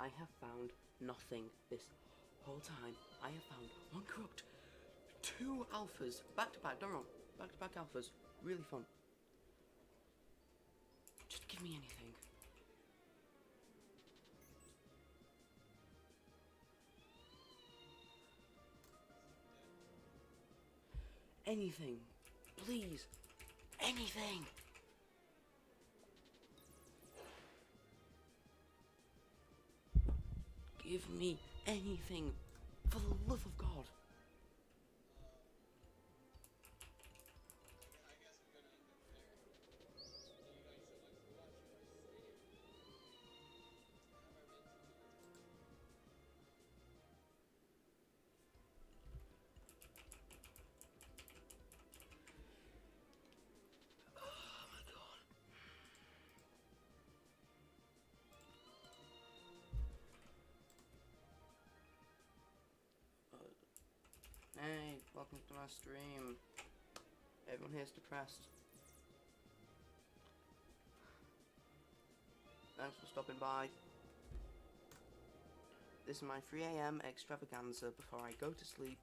I have found nothing this whole time. I have found one corrupt, two alphas, back to back, don't wrong, back to back alphas, really fun. Just give me anything. Anything, please, anything. Give me anything, for the love of God. Hey, welcome to my stream. Everyone here's depressed. Thanks for stopping by. This is my 3 AM extravaganza before I go to sleep,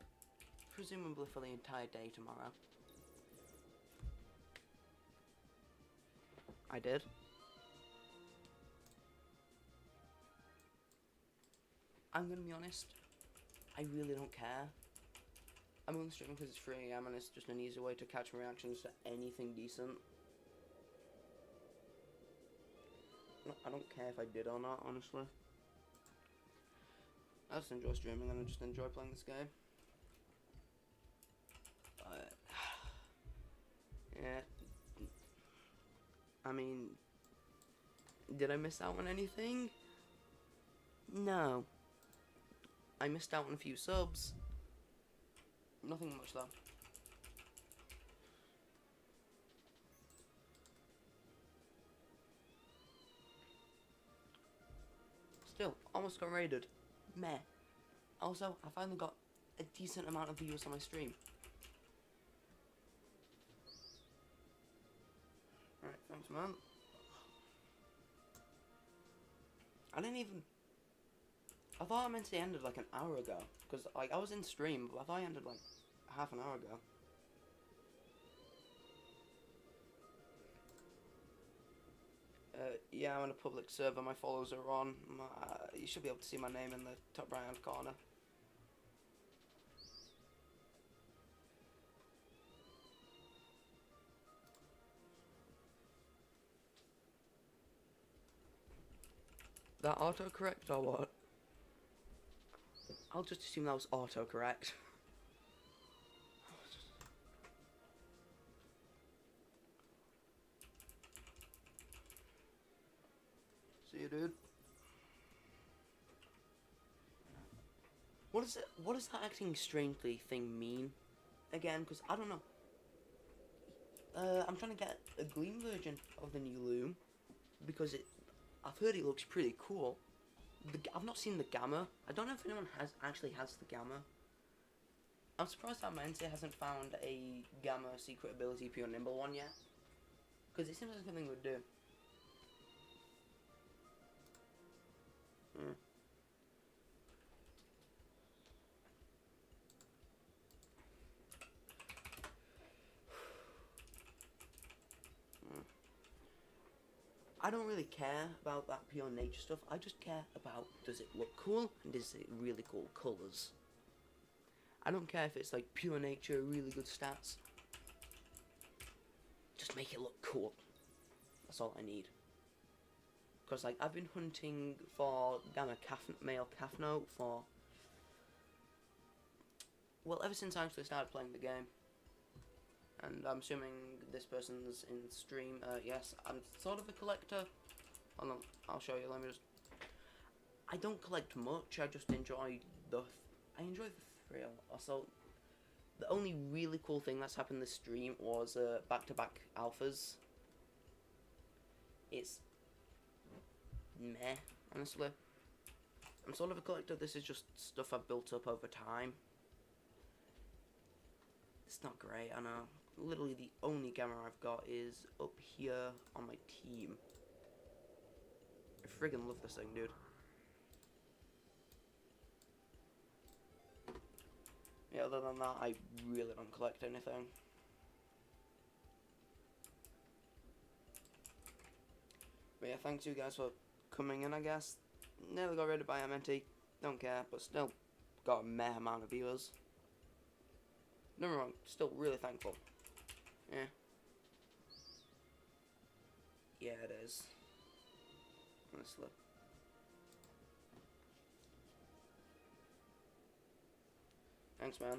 presumably for the entire day tomorrow. I did. I'm gonna be honest, I really don't care. I'm only streaming because it's 3 AM and it's just an easy way to catch my reactions to anything decent. I don't care if I did or not, honestly. I just enjoy streaming and I just enjoy playing this game. Yeah. I mean, did I miss out on anything? No. I missed out on a few subs. Nothing much though. Still, almost got raided. Meh. Also, I finally got a decent amount of views on my stream. Alright, thanks man. I thought I meant it ended like an hour ago. Because like, I was in stream, but I thought it ended like half an hour ago. Yeah, I'm on a public server, my followers are on. You should be able to see my name in the top right hand corner. That autocorrect or what? I'll just assume that was autocorrect. See you, dude. What does that acting strangely thing mean? Again, because I don't know. I'm trying to get a green version of the new Loom because I've heard it looks pretty cool. I've not seen the gamma. I don't know if anyone actually has the gamma. I'm surprised that Mente hasn't found a gamma secret ability pure nimble one yet, because it seems like something would do. I don't really care about that pure nature stuff. I just care about, does it look cool and is it really cool colours. I don't care if it's like pure nature, really good stats. Just make it look cool. That's all I need. Because like I've been hunting for gamma male calf note for, well, ever since I actually started playing the game. And I'm assuming this person's in stream. Yes, I'm sort of a collector. Hold on, I'll show you. Let me just. I don't collect much. I just enjoy the. I enjoy the thrill. Also, the only really cool thing that's happened this stream was back-to-back alphas. It's meh, honestly. I'm sort of a collector. This is just stuff I've built up over time. It's not great, I know. Literally the only gamma I've got is up here on my team. I friggin' love this thing, dude. Yeah, other than that, I really don't collect anything. But yeah, thanks you guys for coming in, I guess. Nearly got raided by MNT, don't care, but still got a meh amount of viewers. No wrong, still really thankful. Yeah. Yeah, it is. Honestly. Thanks, man.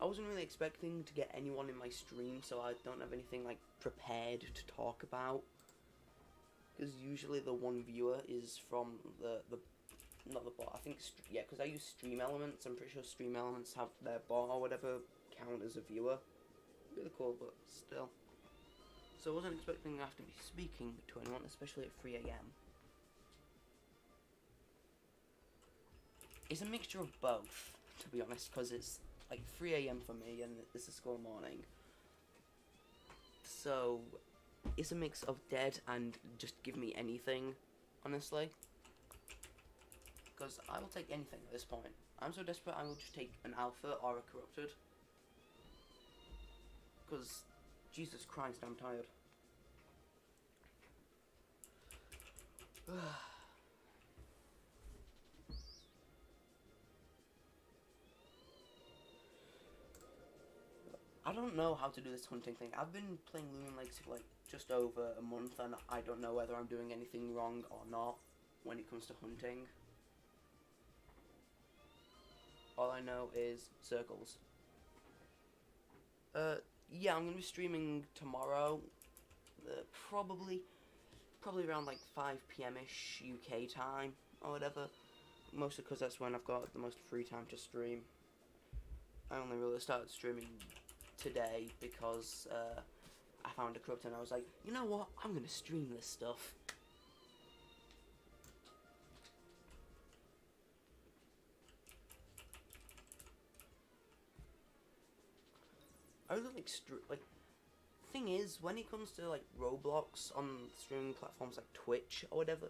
I wasn't really expecting to get anyone in my stream, so I don't have anything like prepared to talk about. Because usually the one viewer is from the not the bot. I think yeah, because I use Stream Elements. I'm pretty sure Stream Elements have their bot or whatever count as a viewer. Really cool, but still. So I wasn't expecting to have to be speaking to anyone, especially at 3 AM. It's a mixture of both, to be honest, because it's like 3 AM for me and it's a school morning. So it's a mix of dead and just give me anything, honestly. Because I will take anything at this point. I'm so desperate I will just take an alpha or a corrupted. Because, Jesus Christ, I'm tired. I don't know how to do this hunting thing. I've been playing Loomian Legacy for like just over a month and I don't know whether I'm doing anything wrong or not when it comes to hunting. All I know is circles. Yeah, I'm gonna be streaming tomorrow. Probably around like 5 PM-ish UK time or whatever. Mostly because that's when I've got the most free time to stream. I only really started streaming today because I found a corrupt and I was like, you know what? I'm gonna stream this stuff. I really like thing is, when it comes to like Roblox on streaming platforms like Twitch or whatever,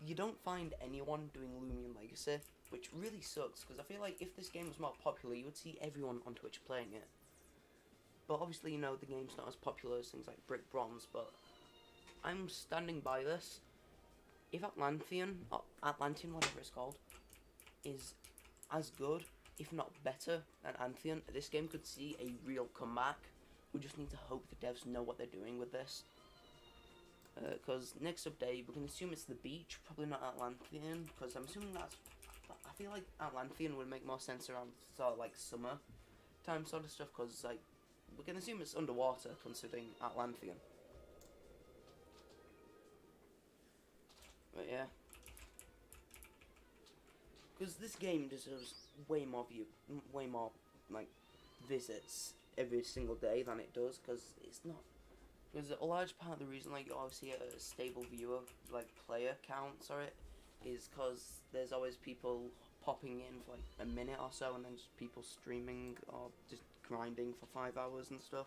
you don't find anyone doing Loomian Legacy, which really sucks because I feel like if this game was more popular, you would see everyone on Twitch playing it. But obviously, you know, the game's not as popular as things like Brick Bronze, but I'm standing by this. If Atlantean, or Atlantean, whatever it's called, is as good, if not better, than Anthean, this game could see a real comeback. We just need to hope the devs know what they're doing with this. Because next update, we can assume it's the beach, probably not Atlantean, because I'm assuming that's... I feel like Atlantean would make more sense around sort of like summer time sort of stuff, because like, we can assume it's underwater, considering Atlantean. But yeah. Because this game deserves way more like visits every single day than it does, because it's not. Because a large part of the reason like you always see a stable viewer like player count, sorry, is because there's always people popping in for like a minute or so, and then just people streaming or just grinding for 5 hours and stuff.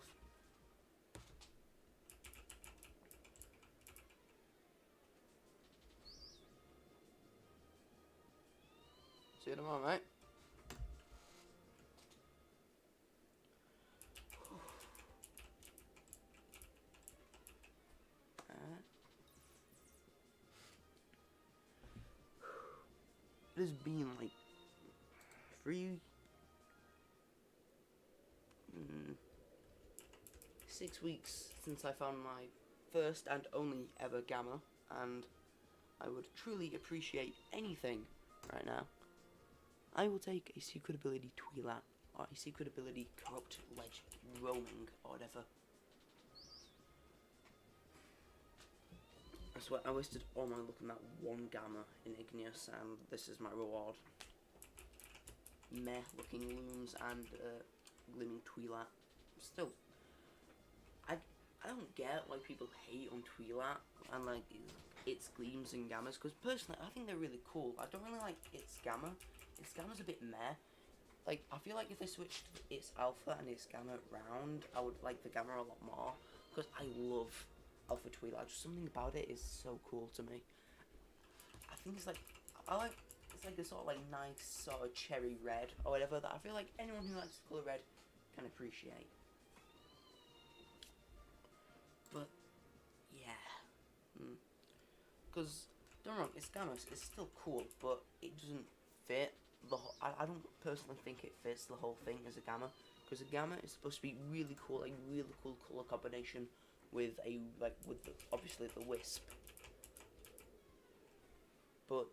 See you tomorrow, mate. It has been like 6 weeks since I found my first and only ever gamma, and I would truly appreciate anything right now. I will take a secret ability Twi'lek or a secret ability Corrupt Ledge Roaming or whatever. I swear I wasted all my luck on that one gamma in Igneous, and this is my reward. Meh looking looms and gleaming Twi'lek. Still, I don't get why people hate on Twi'lek and like its gleams and gammas, because personally I think they're really cool. I don't really like its gamma. Its gamma's a bit meh. Like, I feel like if they switched its alpha and its gamma round, I would like the gamma a lot more, because I love alpha Twi'lek. Just something about it is so cool to me. I think it's like, it's like a sort of like nice sort of cherry red or whatever that I feel like anyone who likes the colour red can appreciate. But yeah, because don't get me wrong, it's Gammas, it's still cool, but it doesn't fit the whole. I don't personally think it fits the whole thing as a Gamma, because a Gamma is supposed to be really cool, like really cool colour combination with obviously the Wisp. But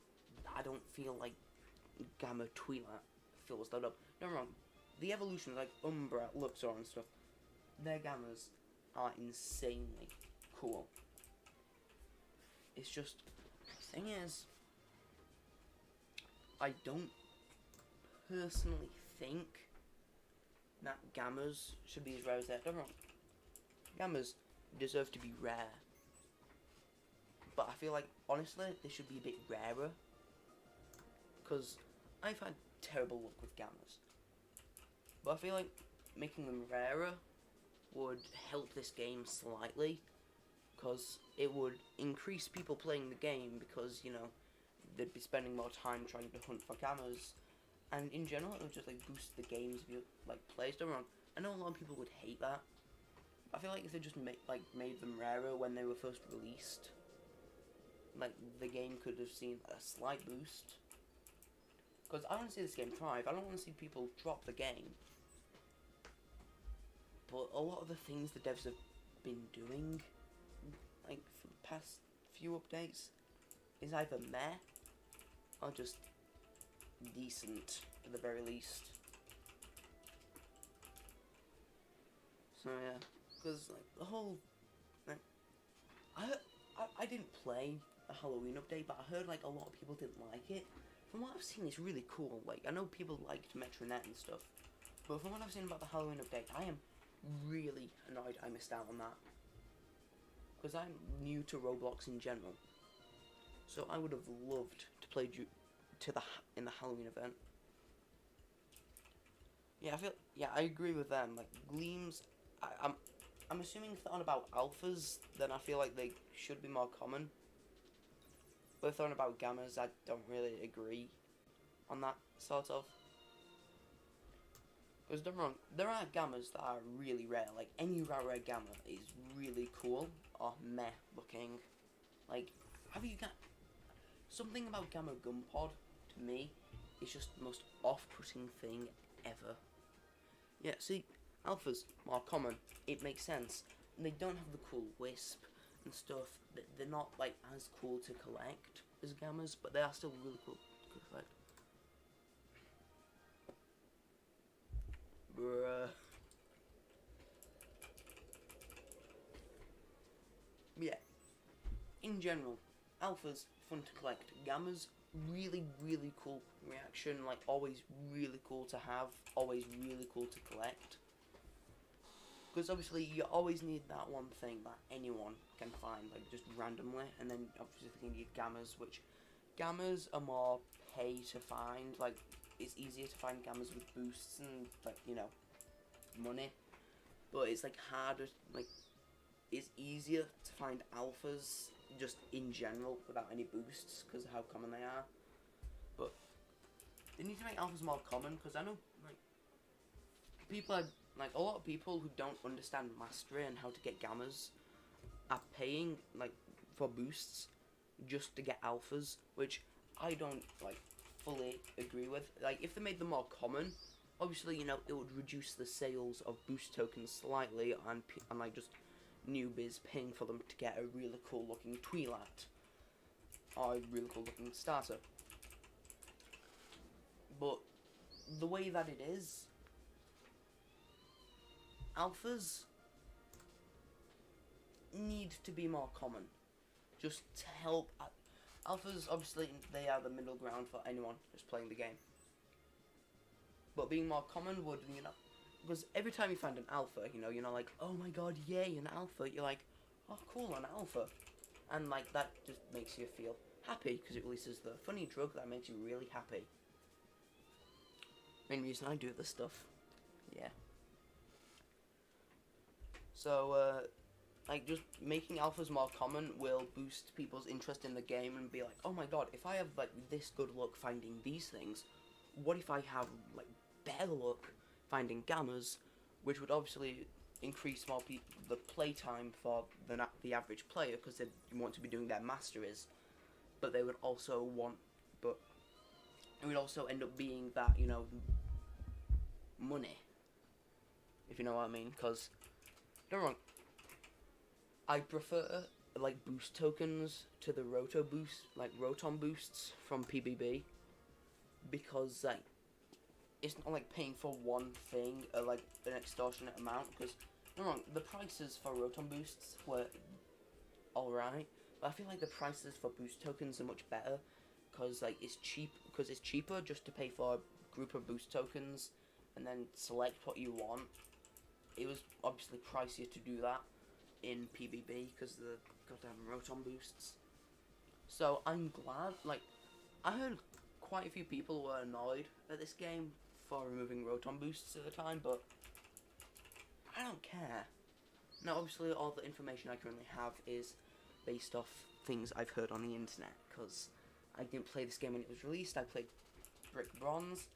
I don't feel like Gamma Twi'lek fills that up. Don't get me wrong, the evolutions like Umbra, Luxor and stuff, their Gammas are insanely cool. It's just, the thing is, I don't personally think that Gammas should be as rare as they are. Don't get me wrong, Gammas deserve to be rare. But I feel like, honestly, they should be a bit rarer. Because I've had terrible luck with Gammas. But I feel like making them rarer would help this game slightly. Because it would increase people playing the game because, you know, they'd be spending more time trying to hunt for Gammas. And in general, it would just, like, boost the game's view, like, plays. Don't get me wrong, I know a lot of people would hate that. I feel like if they just made them rarer when they were first released, like, the game could have seen a slight boost. Because I want to see this game thrive. I don't want to see people drop the game. But a lot of the things the devs have been doing, like, for the past few updates, is either meh or just decent at the very least. So yeah, because like the whole, like, I didn't play a Halloween update, but I heard like a lot of people didn't like it. From what I've seen, it's really cool. Like, I know people liked Metronet and stuff, but from what I've seen about the Halloween update, I am really annoyed I missed out on that. Because I'm new to Roblox in general, so I would have loved to play in the Halloween event. Yeah, I agree with them. Like Gleams, I'm assuming if they're on about alphas, then I feel like they should be more common. But if they're on about Gammas, I don't really agree on that sort of. Because don't get me wrong, there are Gammas that are really rare. Like any rare Gamma is really cool or meh looking. Like, have you got something about Gamma Gunpod? To me, is just the most off-putting thing ever. Yeah, see, alphas more common. It makes sense. And they don't have the cool Wisp and stuff. They're not like as cool to collect as Gammas, but they are still really cool to collect. Bruh. Yeah. In general, alphas fun to collect. Gammas really cool reaction. Like always really cool to have. Always really cool to collect. Because obviously you always need that one thing that anyone can find, like just randomly, and then obviously you need Gammas, which Gammas are more pay to find. Like it's easier to find Gammas with boosts and like, you know, money, but it's like harder. Like it's easier to find alphas just in general without any boosts because of how common they are. But they need to make alphas more common because I know like people are. Like, a lot of people who don't understand Mastery and how to get Gammas are paying, like, for boosts just to get alphas, which I don't, like, fully agree with. Like, if they made them more common, obviously, you know, it would reduce the sales of boost tokens slightly, and like, just newbies paying for them to get a really cool-looking Twi'lek, or a really cool-looking starter. But the way that it is, alphas need to be more common, just to help. Alphas, obviously, they are the middle ground for anyone who's playing the game. But being more common would, you know, because every time you find an alpha, you know, like, oh my god, yay, an alpha. You're like, oh cool, an alpha, and like that just makes you feel happy because it releases the funny drug that makes you really happy. Main reason I do this stuff, yeah. So, like, just making alphas more common will boost people's interest in the game and be like, oh my god, if I have, like, this good luck finding these things, what if I have, like, better luck finding gammas, which would obviously increase the playtime for the average player, because they want to be doing their masteries, but they would also but it would also end up being that, you know, money, if you know what I mean, because, don't get me wrong, I prefer, like, boost tokens to the Rotom boosts from PBB, because, like, it's not like paying for one thing, like, an extortionate amount, because, don't get me wrong, the prices for Rotom boosts were alright, but I feel like the prices for boost tokens are much better, because, like, it's cheaper just to pay for a group of boost tokens, and then select what you want. It was obviously pricier to do that in PBB, because of the goddamn Rotom boosts. So, I'm glad, like, I heard quite a few people were annoyed at this game for removing Rotom boosts at the time, but I don't care. Now, obviously, all the information I currently have is based off things I've heard on the internet, because I didn't play this game when it was released. I played Brick Bronze,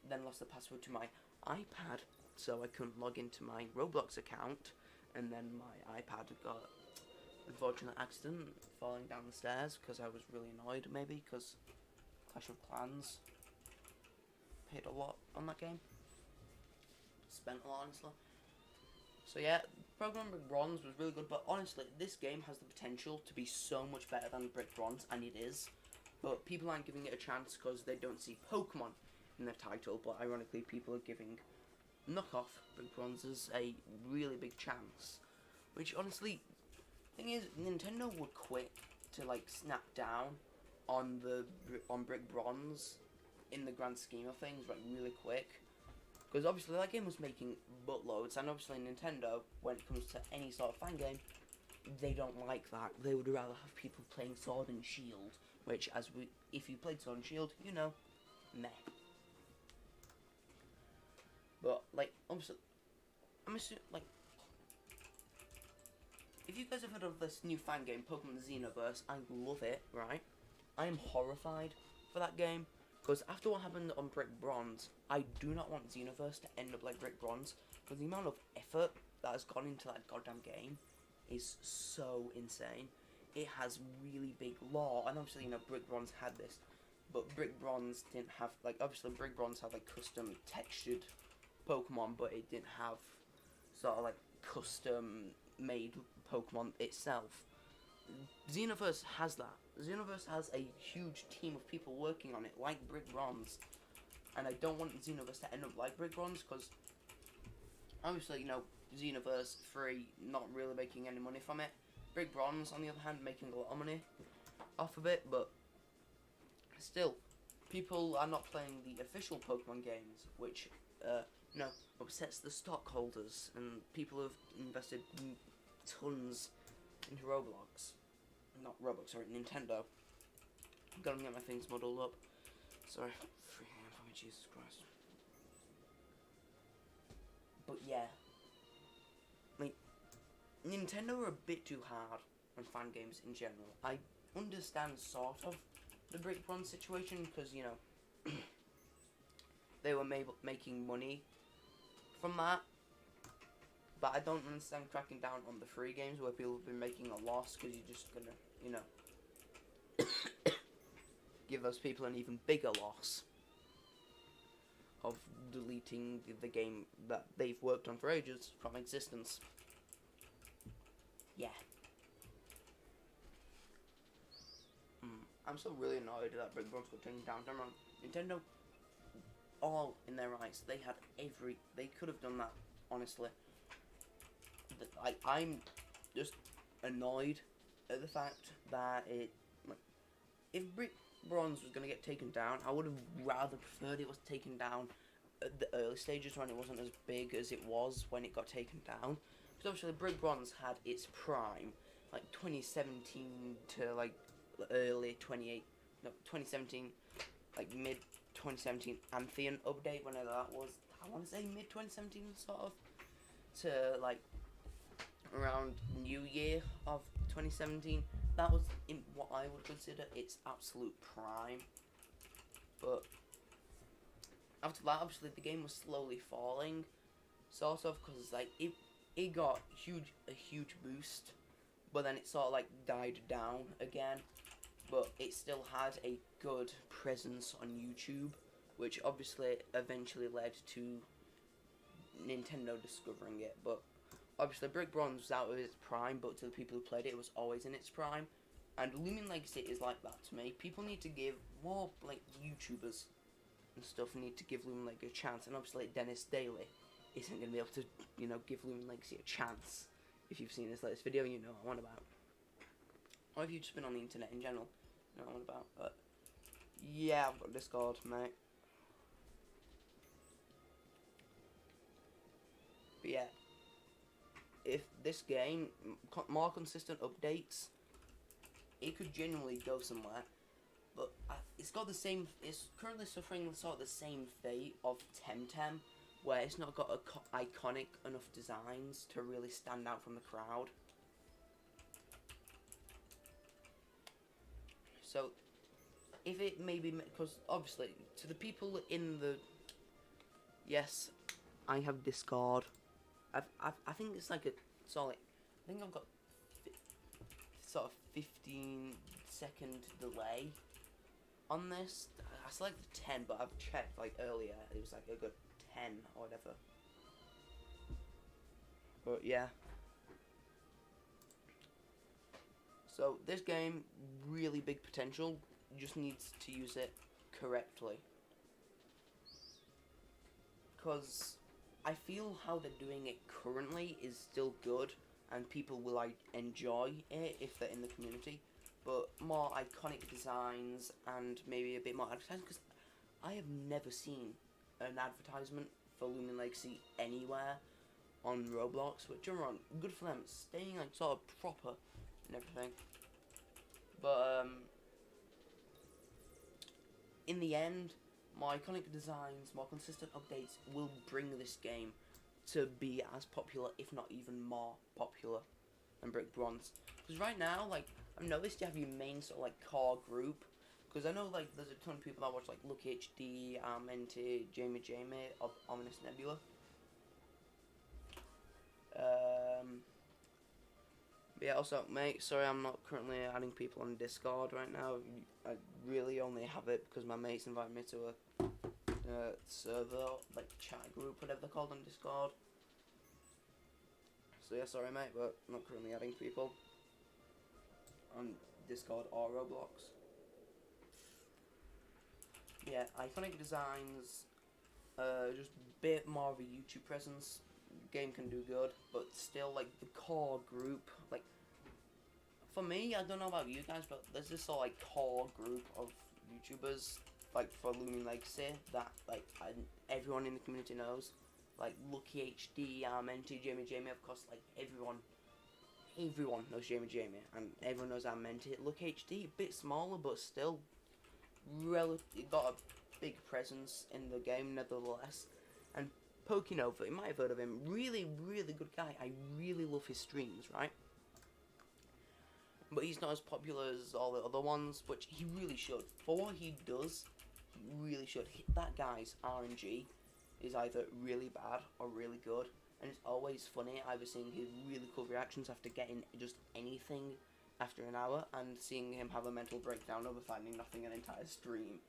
then lost the password to my iPad, so I couldn't log into my Roblox account, and then my iPad got unfortunate accident falling down the stairs, because I was really annoyed, maybe, because Clash of Clans paid a lot on that game. Spent a lot, honestly. So yeah, Pokemon Brick Bronze was really good, but honestly, this game has the potential to be so much better than Brick Bronze, and it is. But people aren't giving it a chance because they don't see Pokemon in the title, but ironically, people are giving knockoff Brick Bronze a really big chance. Which, honestly, thing is, Nintendo were quick to, like, snap down on Brick Bronze in the grand scheme of things, like, really quick. Because obviously that game was making buttloads, and obviously Nintendo, when it comes to any sort of fan game, they don't like that. They would rather have people playing Sword and Shield, which, if you played Sword and Shield, you know, meh. But, like, obviously, I'm assuming, like, if you guys have heard of this new fan game, Pokemon Xenoverse, I love it, right? I am horrified for that game, because after what happened on Brick Bronze, I do not want Xenoverse to end up like Brick Bronze, because the amount of effort that has gone into that goddamn game is so insane. It has really big lore, and obviously, you know, Brick Bronze had this, but Brick Bronze didn't have, like, obviously Brick Bronze had, like, custom textured Pokemon, but it didn't have sort of, like, custom made Pokemon itself. Xenoverse has that. Xenoverse has a huge team of people working on it, like Brick Bronze. And I don't want Xenoverse to end up like Brick Bronze, because obviously, you know, Xenoverse free, not really making any money from it. Brick Bronze, on the other hand, making a lot of money off of it, but still, people are not playing the official Pokemon games, which, you know, upsets the stockholders, and people have invested tons into Roblox. Not Roblox, sorry, Nintendo. I'm gonna get my things muddled up. Sorry, freaking hell, Jesus Christ. But yeah, like, Nintendo are a bit too hard on fan games in general. I understand sort of the Brick Bronze situation, because, you know, they were making money from that. But I don't understand cracking down on the free games where people have been making a loss, because you're just gonna, you know, give those people an even bigger loss of deleting the game that they've worked on for ages from existence. Yeah. I'm still really annoyed that Brick Bronze got taken down. Don't wrong. Nintendo, all in their rights, they could have done that, honestly. I'm just annoyed at the fact that if Brick Bronze was going to get taken down, I would have rather preferred it was taken down at the early stages when it wasn't as big as it was when it got taken down. Because obviously Brick Bronze had its prime, like 2017 to like early 2017, like mid 2017 Amphion update, whenever that was. I want to say mid 2017 sort of, to like around New Year of 2017. That was in what I would consider its absolute prime. But after that, obviously, the game was slowly falling, sort of, because like it got a huge boost, but then it sort of like died down again. But it still had a good presence on YouTube, which obviously eventually led to Nintendo discovering it. But obviously, Brick Bronze was out of its prime, but to the people who played it, it was always in its prime. And Loomian Legacy is like that to me. People need to give more, like, YouTubers and stuff need to give Loomian Legacy a chance. And obviously, Dennis Daly isn't going to be able to, you know, give Loomian Legacy a chance. If you've seen this latest video, you know what I'm on about. Or if you've just been on the internet in general, you know what I'm on about. But yeah, I've got Discord, mate. But yeah, if this game, more consistent updates, it could genuinely go somewhere. But it's got the same, it's currently suffering sort of the same fate of Temtem, where it's not got iconic enough designs to really stand out from the crowd. So, if it maybe, because obviously, to the people in the, yes, I have Discord. I think it's like a solid, I think I've got sort of 15-second delay on this. I selected 10, but I've checked like earlier, it was like a good 10 or whatever. But yeah. So this game, really big potential, just needs to use it correctly. Because I feel how they're doing it currently is still good, and people will enjoy it if they're in the community. But more iconic designs and maybe a bit more advertising, because I have never seen an advertisement for Loomian Legacy anywhere on Roblox, which are wrong. Good for them, staying like sort of proper and everything. But in the end, more iconic designs, more consistent updates will bring this game to be as popular, if not even more popular than Brick Bronze. Because right now, like, I've noticed you have your main sort of like core group. Because I know like there's a ton of people that watch like Look HD, Menti, Jamie, of Ominous Nebula. But yeah, also, mate, sorry I'm not currently adding people on Discord right now. I really only have it because my mates invited me to a server, like chat group, whatever they're called on Discord. So yeah, sorry mate, but I'm not currently adding people on Discord or Roblox. Yeah, iconic designs, just a bit more of a YouTube presence. Game can do good, but still, like, the core group, like, for me, I don't know about you guys, but there's this sort of, like, core group of YouTubers, like, for Loomian Legacy, that, like, everyone in the community knows, like, Lucky HD, Menti, Jamie, of course, like, everyone knows Jamie, and everyone knows Menti. Lucky HD, a bit smaller, but still, got a big presence in the game, nevertheless, and Pokinova, you might have heard of him, really good guy. I really love his streams, right? But he's not as popular as all the other ones, which he really should. For what he does, he really should. That guy's RNG is either really bad or really good, and it's always funny either seeing his really cool reactions after getting just anything after an hour, and seeing him have a mental breakdown over finding nothing an entire stream.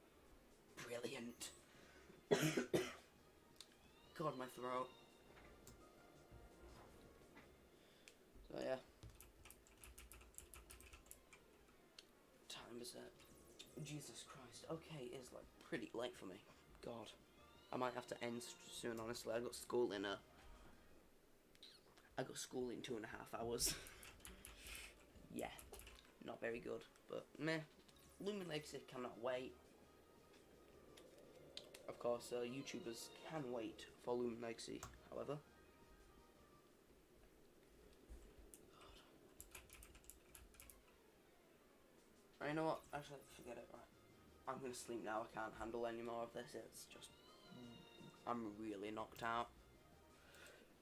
Brilliant. God, my throat. So yeah. Time is it? Jesus Christ. Okay, it's like pretty late for me. God. I might have to end soon, honestly. I got school in 2.5 hours. Yeah. Not very good. But meh. Loomian Legacy cannot wait. Of course, YouTubers can wait for Loomian Legacy, however. God. You know what? Actually, forget it, right. I'm gonna sleep now. I can't handle any more of this. It's just... I'm really knocked out.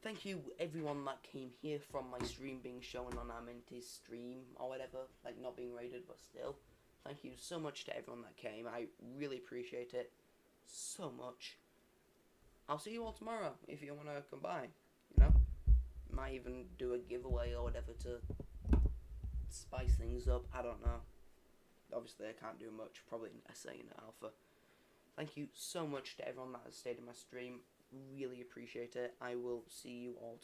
thank you everyone that came here from my stream being shown on Aminti's stream or whatever, like not being rated, but still. Thank you so much to everyone that came. I really appreciate it so much. I'll see you all tomorrow if you want to come by, you know. Might even do a giveaway or whatever to spice things up. I don't know. Obviously, I can't do much. Probably an essay in alpha. Thank you so much to everyone that has stayed in my stream. Really appreciate it. I will see you all tomorrow.